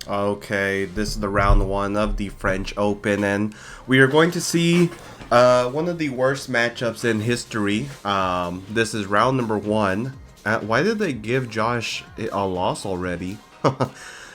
Okay, this is the round one of the French Open, and we are going to see one of the worst matchups in history. This is round number one. Why did they give Josh a loss already?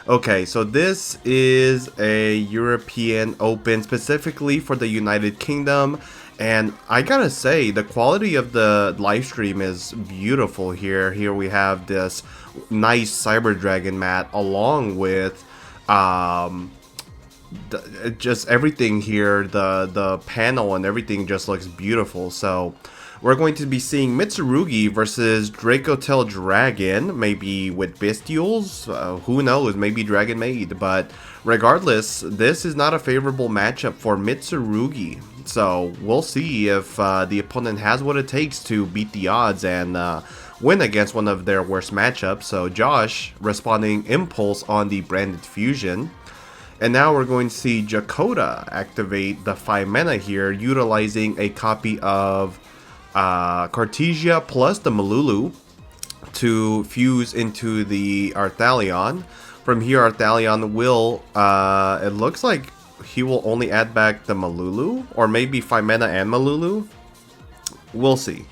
Okay, so this is a European Open specifically for the United Kingdom. And I gotta say, the quality of the live stream is beautiful here. Here we have this nice Cyber Dragon mat along with um, just everything here. The panel and everything just looks beautiful. So we're going to be seeing Mitsurugi versus Dracotail Dragon, maybe with Bestials. Who knows? Maybe Dragon Maid. But regardless, this is not a favorable matchup for Mitsurugi. So we'll see if the opponent has what it takes to beat the odds and win against one of their worst matchups. So Josh responding Impulse on the Branded Fusion. And now we're going to see Dakota activate the 5 mana here, utilizing a copy of Cartesia plus the Malulu to fuse into the Arthalion. From here, Arthalion will, it looks like he will only add back the Malulu, or maybe 5 mana and Malulu. We'll see.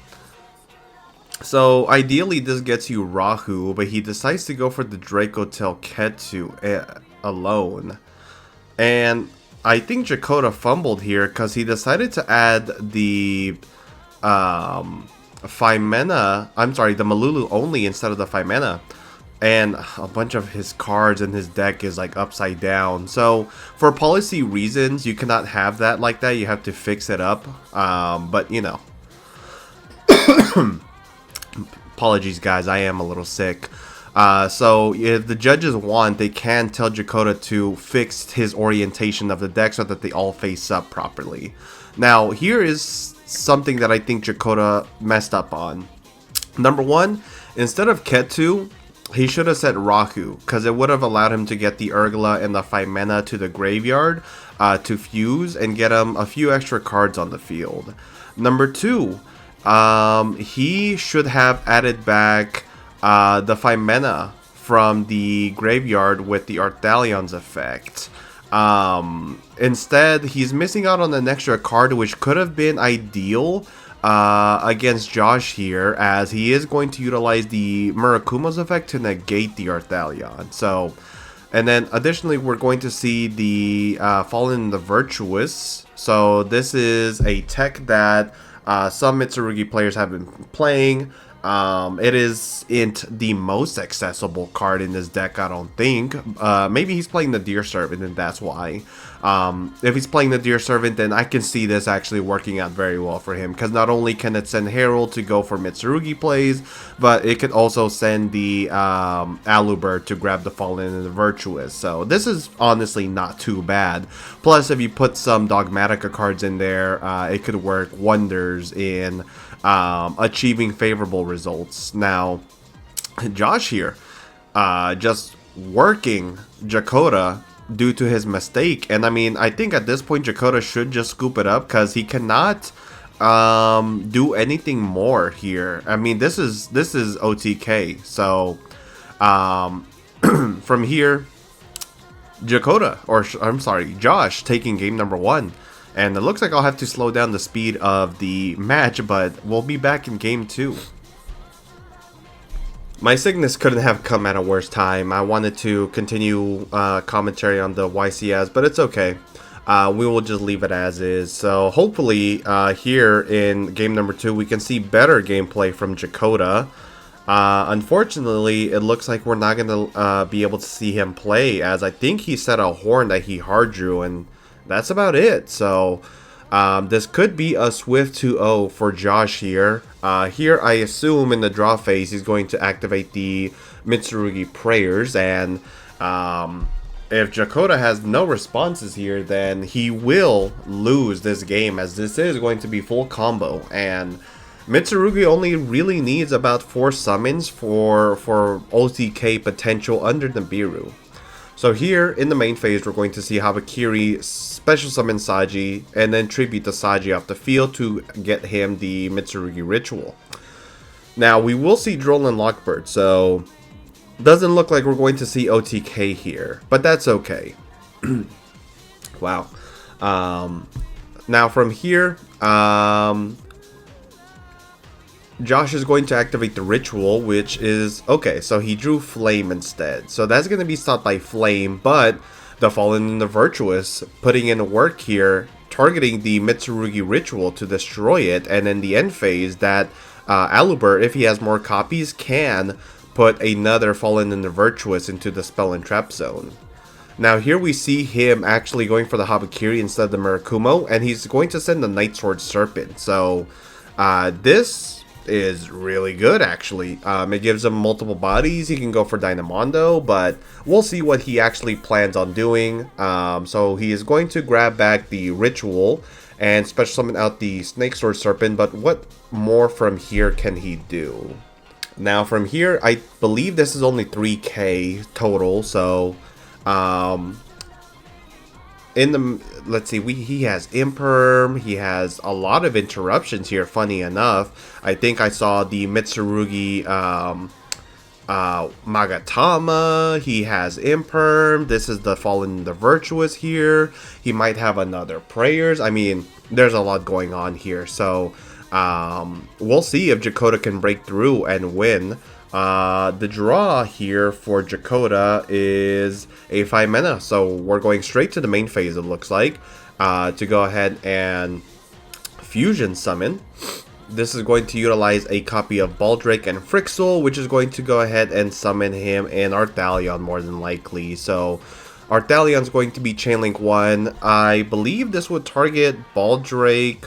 So ideally this gets you Rahu, but he decides to go for the Dracotail Ketsu alone. And I think Dakota fumbled here because he decided to add the 5 mana, I'm sorry, the Malulu only instead of the 5 mana. And a bunch of his cards in his deck is like upside down. So for policy reasons, you cannot have that like that. You have to fix it up. But you know, apologies guys, I am a little sick. So if the judges want, they can tell Dakota to fix his orientation of the deck so that they all face up properly. Now here is something that I think Dakota messed up on. Number one, instead of Ketsu, he should have said Raku, because it would have allowed him to get the Urgla and the 5 mana to the graveyard to fuse and get him a few extra cards on the field. Number two, he should have added back the 5 mana from the graveyard with the Arthalion's effect. Instead, he's missing out on an extra card, which could have been ideal against Josh here, as he is going to utilize the Murakumo's effect to negate the Arthalion. So, and then additionally, we're going to see the Fallen in the Virtuous. So this is a tech that some Mitsurugi players have been playing. It isn't the most accessible card in this deck, I don't think. Maybe he's playing the Deer Servant and that's why. If he's playing the Deer Servant, then I can see this actually working out very well for him, because not only can it send Herald to go for Mitsurugi plays, but it could also send the Aluber to grab the Fallen and the Virtuous. So this is honestly not too bad. Plus, if you put some Dogmatica cards in there, it could work wonders in achieving favorable results. Now, Josh here, just working Dakota due to his mistake, and I mean, I think at this point Dakota should just scoop it up because he cannot do anything more here. I mean, this is OTK. So from here, Dakota, or I'm sorry, Josh taking game number one. And it looks like I'll have to slow down the speed of the match, but we'll be back in game 2. My sickness couldn't have come at a worse time. I wanted to continue commentary on the YCS, but it's okay. We will just leave it as is. So hopefully here in game number 2, we can see better gameplay from Dakota. Unfortunately, it looks like we're not going to be able to see him play, as I think he set a horn that he hard drew, and that's about it. So this could be a swift 2-0 for Josh here. Here I assume in the draw phase he's going to activate the Mitsurugi prayers, and if Dakota has no responses here, then he will lose this game, as this is going to be full combo, and Mitsurugi only really needs about 4 summons for OTK potential under Nibiru. So here in the main phase, we're going to see Habakiri special summon Saji and then tribute the Saji off the field to get him the Mitsurugi ritual. Now we will see Droll and Lockbird, so Doesn't look like we're going to see OTK here, but that's okay. Wow. Now from here, Josh is going to activate the ritual, which is okay. So he drew Flame instead, so that's going to be stopped by Flame. But the Fallen and the Virtuous putting in work here, targeting the Mitsurugi ritual to destroy it, and in the end phase, that Aluber, if he has more copies, can put another Fallen and the Virtuous into the spell and trap zone. Now here we see him actually going for the Habakiri instead of the Murakumo, and he's going to send the Night Sword Serpent. So this is really good actually. It gives him multiple bodies. He can go for Dynamondo, but we'll see what he actually plans on doing. So he is going to grab back the Ritual and special summon out the Snake Sword Serpent, but what more from here can he do? Now from here, I believe this is only 3k total, so in the, let's see, he has Imperm, he has a lot of interruptions here, funny enough. I think I saw the Mitsurugi Magatama, he has Imperm, this is the Fallen the Virtuous here, he might have another Prayers. I mean, there's a lot going on here, so we'll see if Dakota can break through and win. The draw here for Dakota is a 5 mana, so we're going straight to the main phase, it looks like, to go ahead and fusion summon. This is going to utilize a copy of Baldrake and Frixel, which is going to go ahead and summon him in Arthalion more than likely. So Arthalion's going to be Chainlink 1. I believe this would target Baldrake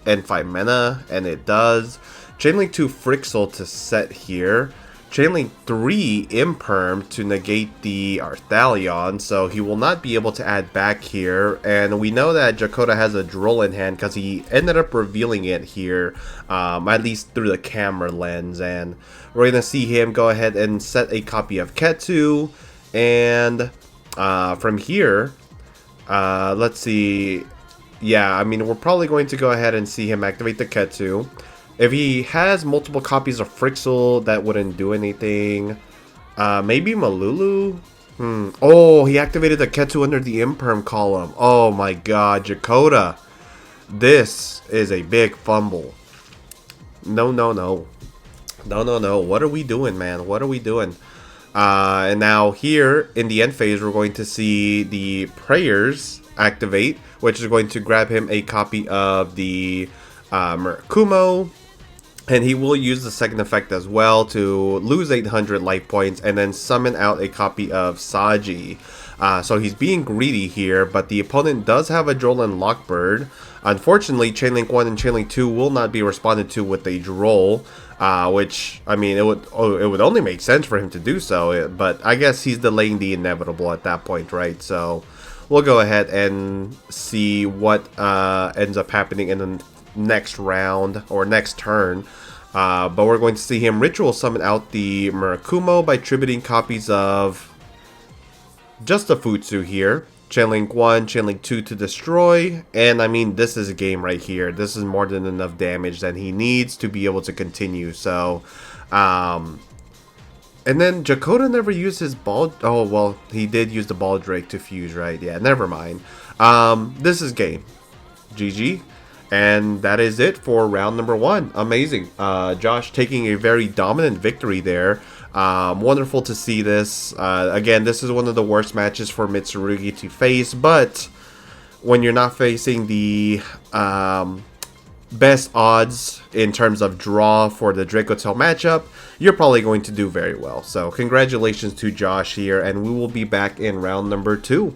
and 5 mana, and it does. Chainlink 2 Frixel to set here. Chainlink 3 Imperm to negate the Arthalion, so he will not be able to add back here. And we know that Dakota has a Droll in hand because he ended up revealing it here, at least through the camera lens. And we're going to see him go ahead and set a copy of Ketu. And from here, let's see. Yeah, I mean, we're probably going to go ahead and see him activate the Ketu. If he has multiple copies of Frixel, that wouldn't do anything. Maybe Malulu? Oh, he activated the Ketu under the Imperm column. Oh my god, Dakota. This is a big fumble. No. What are we doing, man? What are we doing? And now here, in the end phase, we're going to see the Prayers activate, which is going to grab him a copy of the Murakumo. And he will use the second effect as well to lose 800 life points and then summon out a copy of Saji. So he's being greedy here, but the opponent does have a Droll and Lockbird. Unfortunately, Chainlink 1 and Chainlink 2 will not be responded to with a Droll, which, I mean, it would only make sense for him to do so, but I guess he's delaying the inevitable at that point, right? So we'll go ahead and see what ends up happening in the next round or next turn, but we're going to see him ritual summon out the Murakumo by tributing copies of just the Futsu here. Chainlink 1, Chainlink 2 to destroy, and I mean, this is a game right here. This is more than enough damage that he needs to be able to continue. So and then Dakota never used his ball. Oh well, he did use the Baldrake to fuse, right? Yeah, never mind. This is game. GG. And that is it for round number 1. Amazing. Josh taking a very dominant victory there. Wonderful to see this. Again, this is one of the worst matches for Mitsurugi to face, but when you're not facing the best odds in terms of draw for the Dracotail matchup, you're probably going to do very well. So congratulations to Josh here, and we will be back in round number 2.